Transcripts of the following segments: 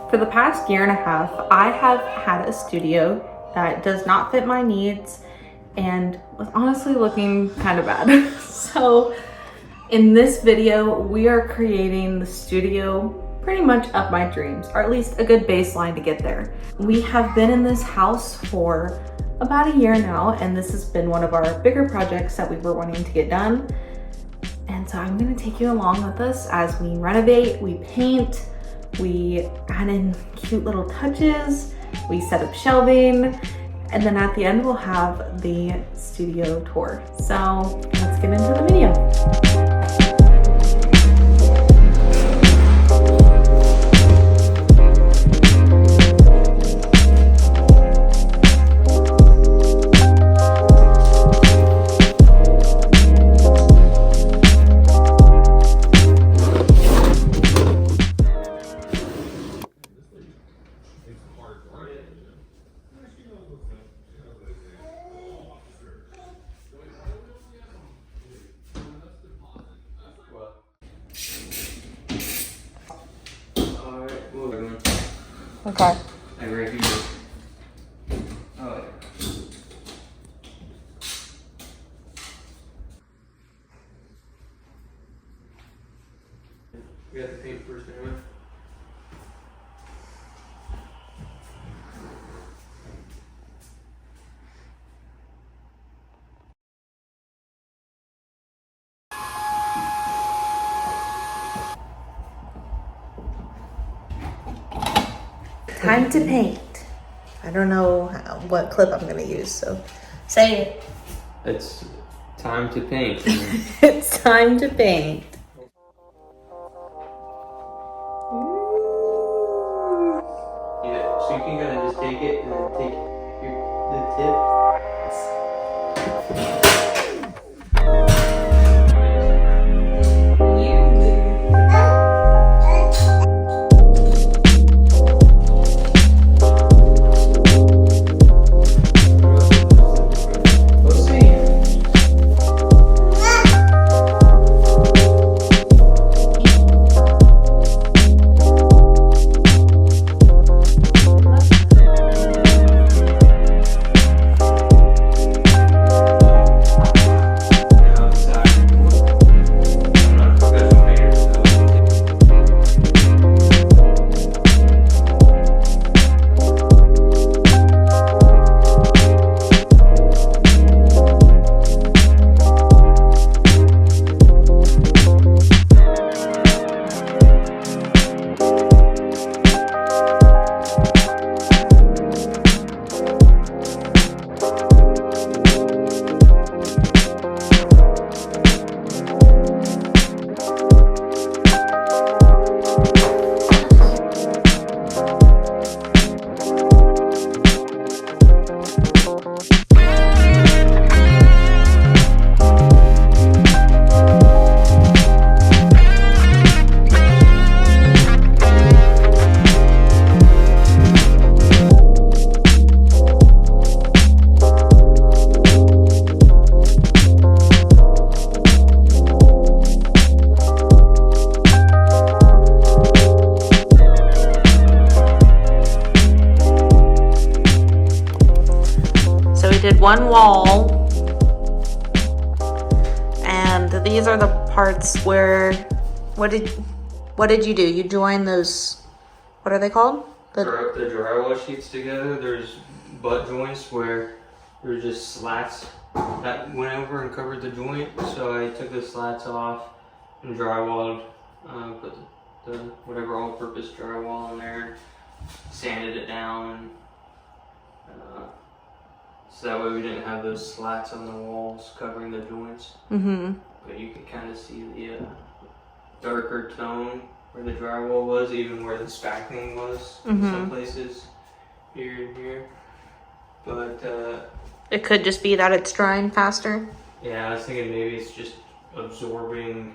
For the past year and a half, I have had a studio that does not fit my needs and was honestly looking kind of bad. So in this video, we are creating the studio pretty much of my dreams, or at least a good baseline to get there. We have been in this house for about a year now, and this has been one of our bigger projects that we were wanting to get done. And so I'm gonna take you along with us as we renovate, we paint, we add in cute little touches, we set up shelving, and then at the end we'll have the studio tour. So let's get into the video. Okay. Like right here. Oh, yeah. We got the paint first anyway. Time to paint. I don't know what clip I'm gonna use, so say it. It's time to paint. It's time to paint. Yeah, so you can kind of just take it and then take the tip. One wall, and these are the parts where what did you do? You joined those, what are they called? The drywall sheets together. There's butt joints where there's just slats that went over and covered the joint, so I took the slats off and drywalled, put the whatever all-purpose drywall in there, sanded it down. So that way we didn't have those slats on the walls covering the joints. Mm-hmm. But you can kind of see the darker tone where the drywall was, even where the spackling was in some places here and here. But it could just be that it's drying faster. Yeah, I was thinking maybe it's just absorbing.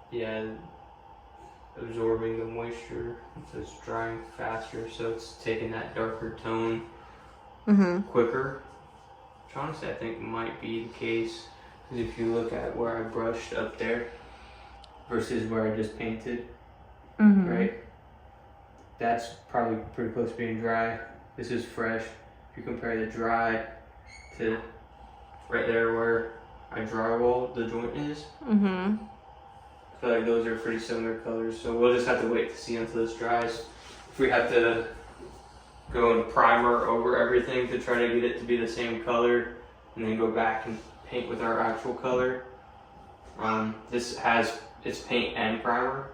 Yeah, absorbing the moisture, so it's drying faster, so it's taking that darker tone quicker. Which honestly I think might be the case, because if you look at where I brushed up there versus where I just painted, right? That's probably pretty close to being dry. This is fresh. If you compare the dry to right there where I drywall the joint is, I feel like those are pretty similar colors. So we'll just have to wait to see until this dries. If we have to go and primer over everything to try to get it to be the same color, and then go back and paint with our actual color. This has its paint and primer,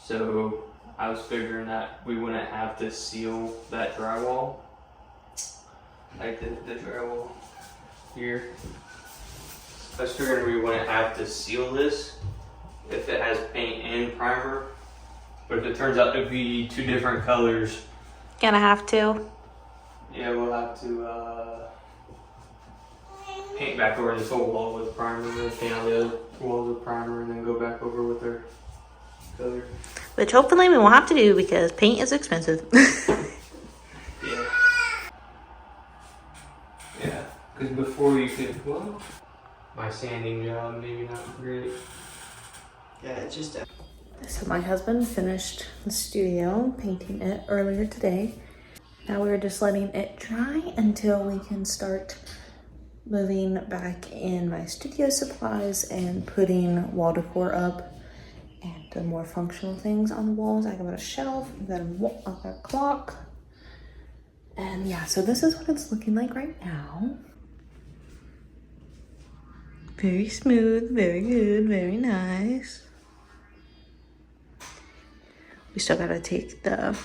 so I was figuring that we wouldn't have to seal that drywall, like the drywall here. I was figuring we wouldn't have to seal this if it has paint and primer, but if it turns out to be two different colors, Gonna have to. yeah, we'll have to paint back over this whole wall with primer, and paint all the other walls with primer, and then go back over with our color. Which hopefully we won't have to do because paint is expensive. Yeah. Yeah, because before you could, well, my sanding job maybe not great. Yeah, it's just So my husband finished the studio, painting it earlier today. Now we're just letting it dry until we can start moving back in my studio supplies and putting wall decor up and the more functional things on the walls. I got a shelf, I've got a clock. And yeah, so this is what it's looking like right now. Very smooth, very good, very nice. We still gotta take the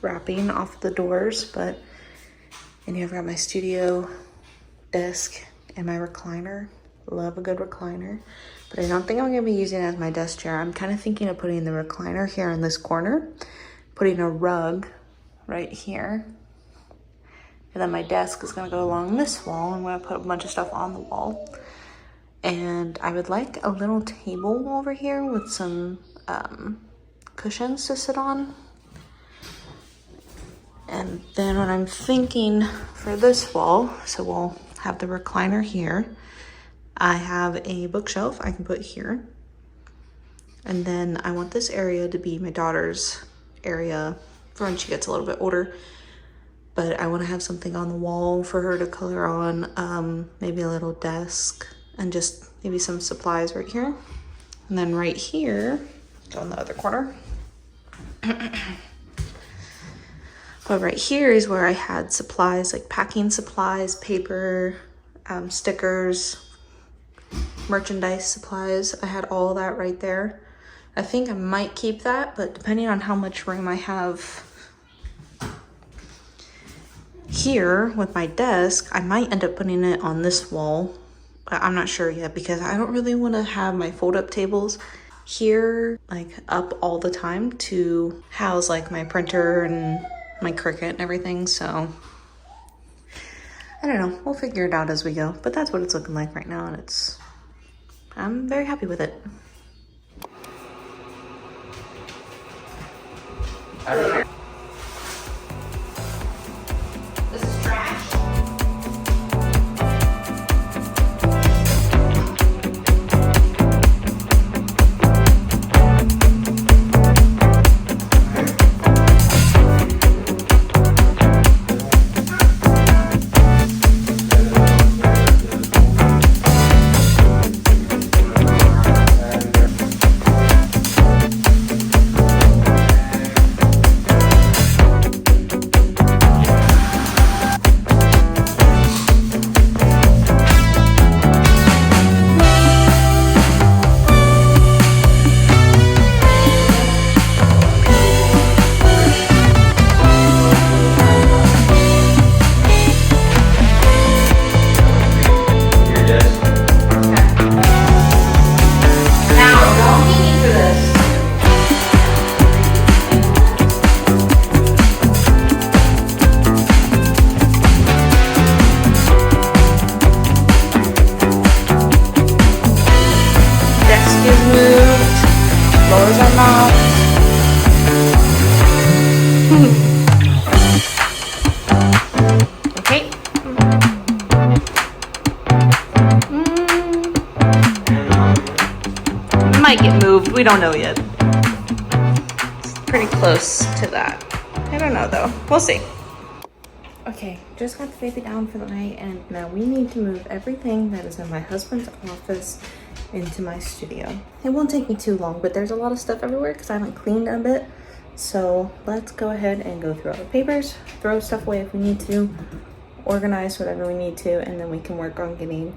wrapping off the doors, but and here I've got my studio desk and my recliner. Love a good recliner, but I don't think I'm gonna be using it as my desk chair. I'm kind of thinking of putting the recliner here in this corner, putting a rug right here, and then my desk is gonna go along this wall. I'm gonna put a bunch of stuff on the wall, and I would like a little table over here with some cushions to sit on. And then what I'm thinking for this wall, so we'll have the recliner here. I have a bookshelf I can put here. And then I want this area to be my daughter's area for when she gets a little bit older. But I want to have something on the wall for her to color on, maybe a little desk and just maybe some supplies right here. And then right here, go in the other corner. But right here is where I had supplies, like packing supplies, paper, stickers, merchandise supplies. I had all that right there. I think I might keep that, but depending on how much room I have here with my desk, I might end up putting it on this wall. But I'm not sure yet because I don't really want to have my fold-up tables here like up all the time to house like my printer and my Cricut and everything. So I don't know, we'll figure it out as we go, but that's what it's looking like right now, and I'm very happy with it. This is trash. Okay. Might get moved. We don't know yet. pretty close to that. I don't know though, we'll see. Okay, just got the baby down for the night and now we need to move everything that is in my husband's office into my studio. It won't take me too long, but there's a lot of stuff everywhere because I haven't cleaned a bit. So let's go ahead and go through all the papers, throw stuff away if we need to, organize whatever we need to, and then we can work on getting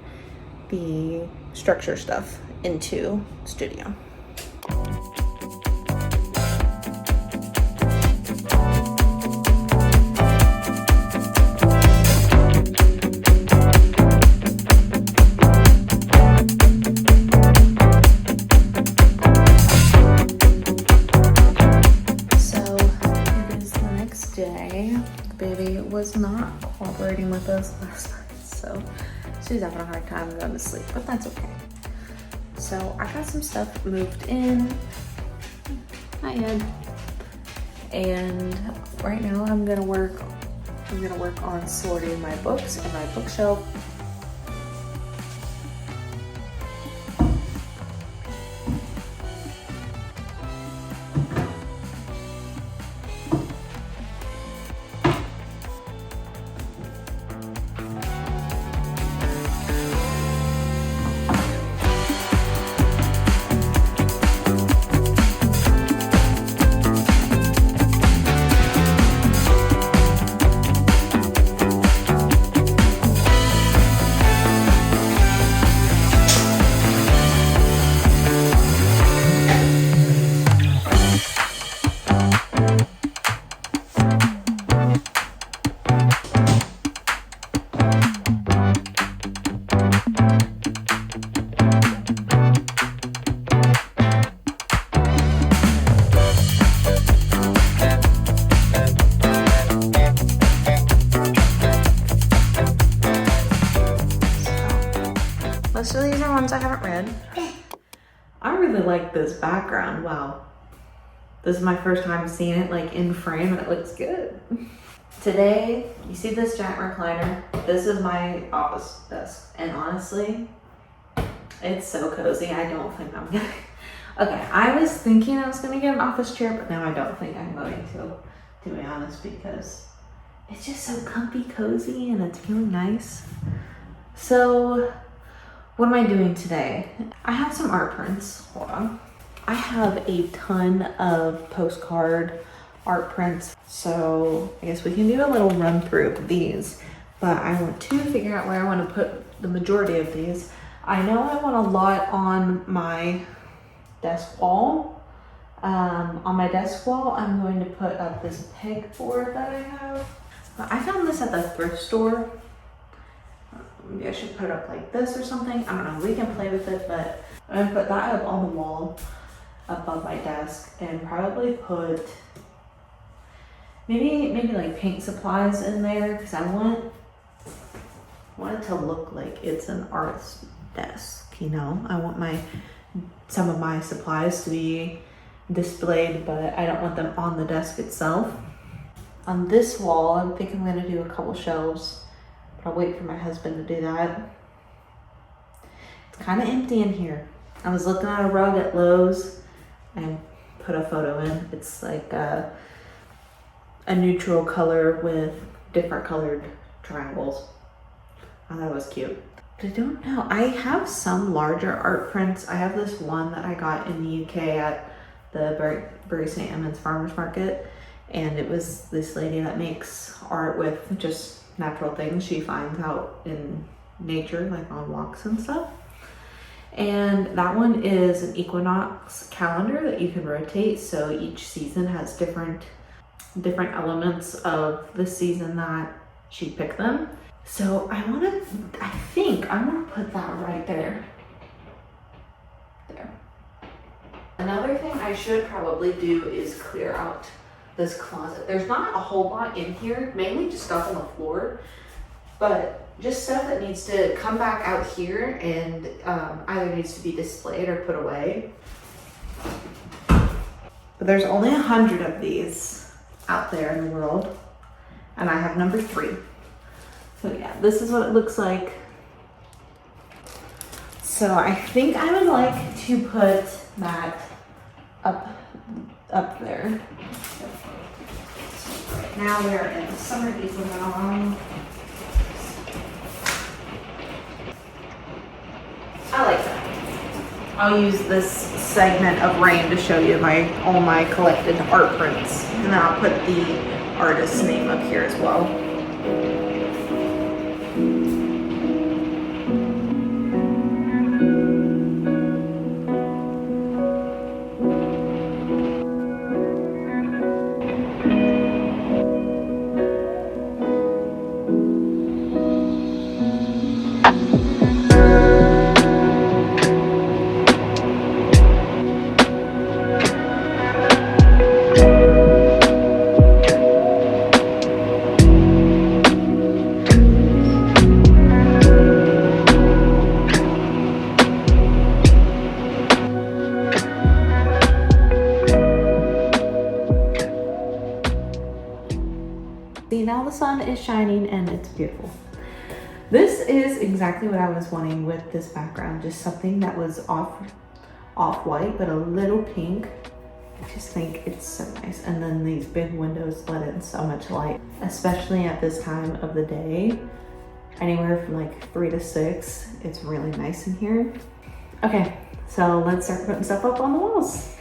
the structure stuff into studio. Was not cooperating with us last night, so she's having a hard time going to sleep, but that's okay. So I got some stuff moved in. Hi, Ed. And right now I'm gonna work on sorting my books in my bookshelf. Most of these are ones I haven't read. I really like this background. Wow. This is my first time seeing it like in frame and it looks good. Today, you see this giant recliner? This is my office desk. And honestly, it's so cozy. I don't think I'm gonna. Okay, I was thinking I was gonna get an office chair, but now I don't think I'm going to be honest, because it's just so comfy, cozy, and it's really nice. So, what am I doing today? I have some art prints. Hold on. I have a ton of postcard art prints, so I guess we can do a little run through of these, but I want to figure out where I want to put the majority of these. I know I want a lot on my desk wall. On my desk wall, I'm going to put up this pegboard that I have. I found this at the thrift store. Maybe I should put it up like this or something. I don't know, we can play with it, but I'm gonna put that up on the wall above my desk and probably put maybe like paint supplies in there because I want it to look like it's an artist's desk, you know? I want some of my supplies to be displayed, but I don't want them on the desk itself. On this wall, I think I'm gonna do a couple shelves. I'll wait for my husband to do that. It's kind of empty in here. I was looking at a rug at Lowe's and put a photo in. It's like a neutral color with different colored triangles. I thought it was cute. I don't know. I have some larger art prints. I have this one that I got in the UK at the Bury St. Edmunds Farmers Market. And it was this lady that makes art with just natural things she finds out in nature, like on walks and stuff. And that one is an equinox calendar that you can rotate, so each season has different elements of the season that she picked them. So I think I'm gonna put that right there. There. Another thing I should probably do is clear out this closet. There's not a whole lot in here, mainly just stuff on the floor, but just stuff that needs to come back out here and either needs to be displayed or put away. But there's only 100 of these out there in the world, and I have number 3. So yeah, this is what it looks like. So I think I would like to put that up up there. Now we're in the summer equinox. I like that. I'll use this segment of rain to show you all my collected art prints. And then I'll put the artist's name up here as well. See, now the sun is shining and it's beautiful. This is exactly what I was wanting with this background. Just something that was off-white, but a little pink. I just think it's so nice. And then these big windows let in so much light, especially at this time of the day. Anywhere from like 3 to 6, it's really nice in here. Okay, so let's start putting stuff up on the walls.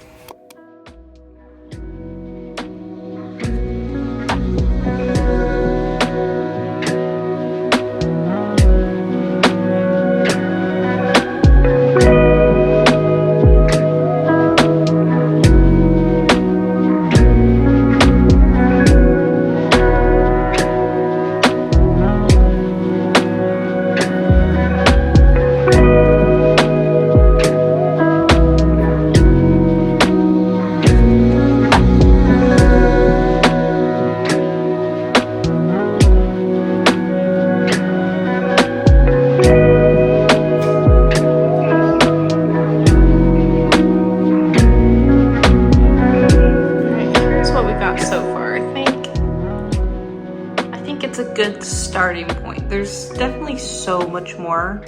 Good starting point. There's definitely so much more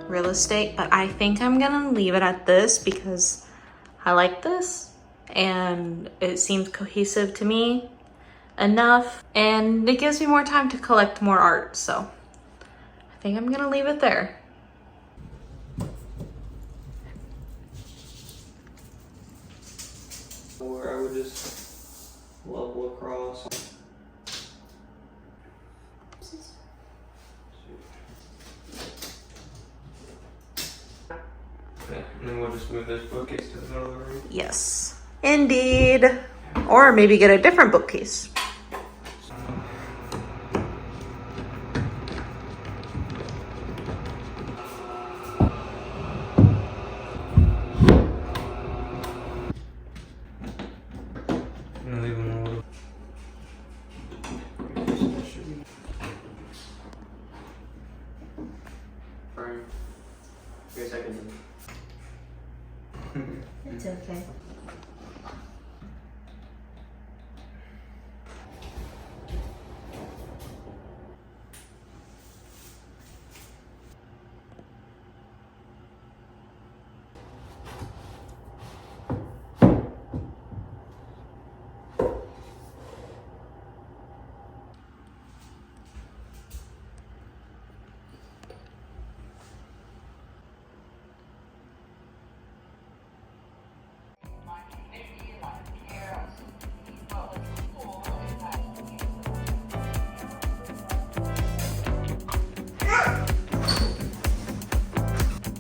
real estate, but I think I'm gonna leave it at this because I like this and it seems cohesive to me enough, and it gives me more time to collect more art, so I think I'm gonna leave it there. Where I would just level across. Okay, and then we'll just move this bookcase to the middle of the room. Yes, indeed. Or maybe get a different bookcase. I'm gonna leave them a little. Frame. I guess I can. It's okay.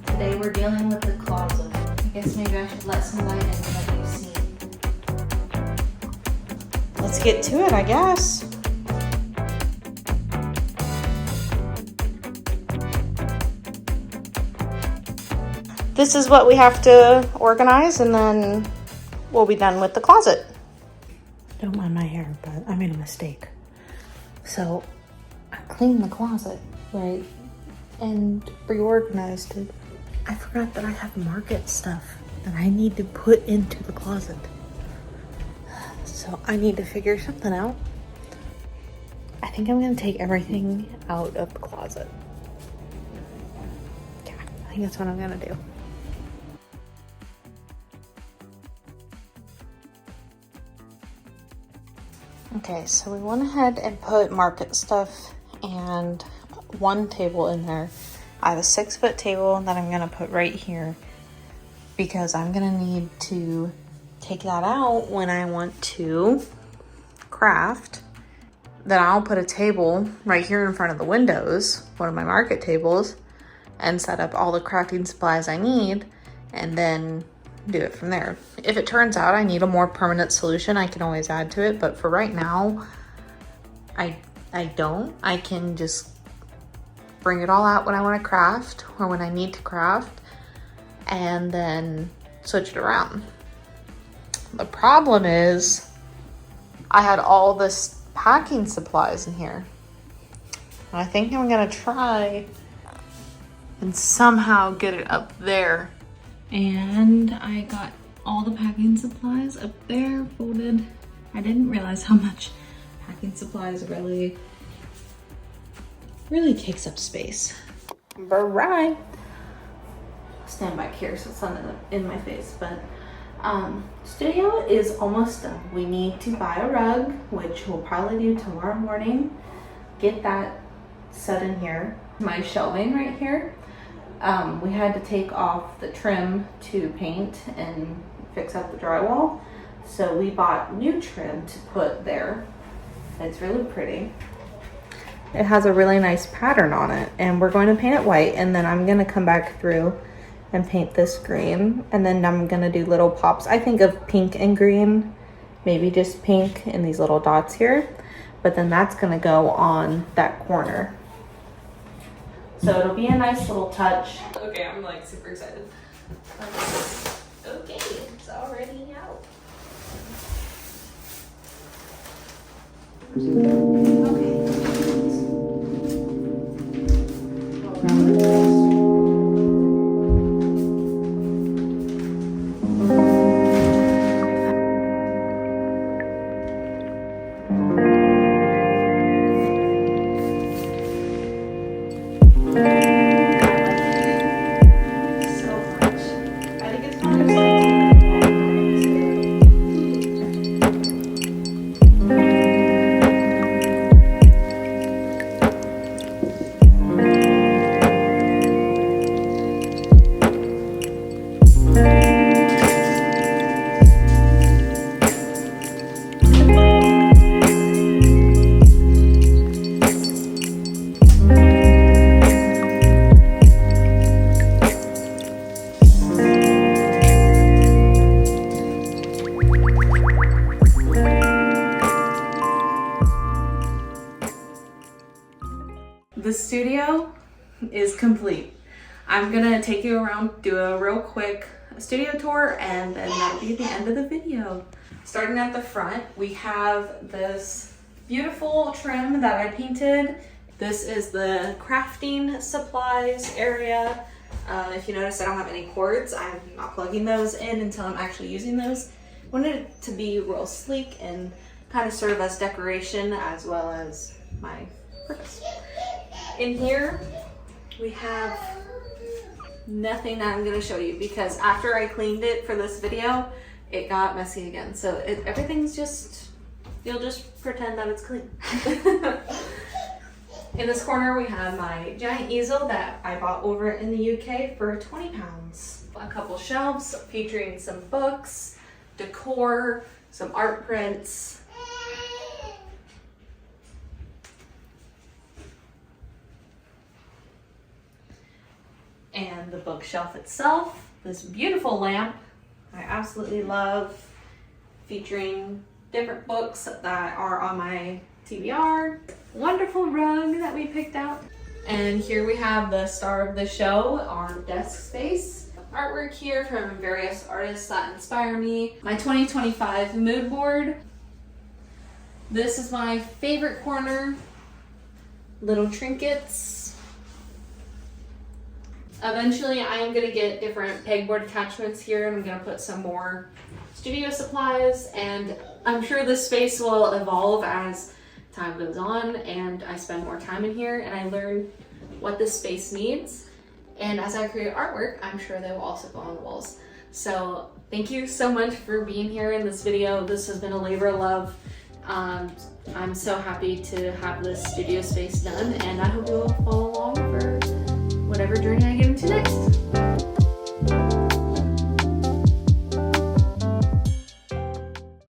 Today we're dealing with the closet. I guess maybe I should let some light in and let you see. Let's get to it, I guess. This is what we have to organize, and then we'll be done with the closet. Don't mind my hair, but I made a mistake. So I cleaned the closet, right? And reorganized it. I forgot that I have market stuff that I need to put into the closet. So I need to figure something out. I think I'm gonna take everything out of the closet. Yeah, I think that's what I'm gonna do. Okay, so we went ahead and put market stuff and one table in there. I have a 6-foot table that I'm gonna put right here because I'm gonna need to take that out when I want to craft. Then I'll put a table right here in front of the windows, one of my market tables, and set up all the crafting supplies I need and then do it from there. If it turns out I need a more permanent solution, I can always add to it, but for right now, I don't. I can just bring it all out when I want to craft or when I need to craft and then switch it around. The problem is I had all this packing supplies in here. I think I'm gonna try and somehow get it up there. And I got all the packing supplies up there folded. I didn't realize how much packing supplies really takes up space. Right. Stand back here so it's not in my face, but studio is almost done. We need to buy a rug, which we'll probably do tomorrow morning. Get that set in here. My shelving right here. We had to take off the trim to paint and fix up the drywall. So we bought new trim to put there. It's really pretty. It has a really nice pattern on it, and we're going to paint it white, and then I'm gonna come back through and paint this green, and then I'm gonna do little pops. I think of pink and green, maybe just pink in these little dots here, but then that's gonna go on that corner. So it'll be a nice little touch. Okay, I'm like super excited. Okay, it's already out. The studio is complete. I'm gonna take you around, do a real quick studio tour, and then that'll be the end of the video. Starting at the front, we have this beautiful trim that I painted. This is the crafting supplies area. If you notice, I don't have any cords. I'm not plugging those in until I'm actually using those. I wanted it to be real sleek and kind of serve as decoration as well as my purpose. In here, we have nothing that I'm gonna show you because after I cleaned it for this video, it got messy again. So everything's just, you'll just pretend that it's clean. In this corner, we have my giant easel that I bought over in the UK for 20 pounds. A couple shelves featuring some books, decor, some art prints. And the bookshelf itself, this beautiful lamp I absolutely love, featuring different books that are on my TBR. Wonderful rug that we picked out. And here we have the star of the show, our desk space. Artwork here from various artists that inspire me. My 2025 mood board. This is my favorite corner. Little trinkets. Eventually, I am gonna get different pegboard attachments here. I'm gonna put some more studio supplies, and I'm sure this space will evolve as time goes on and I spend more time in here and I learn what this space needs. And as I create artwork, I'm sure they will also go on the walls. So thank you so much for being here in this video. This has been a labor of love, I'm so happy to have this studio space done, and I hope you will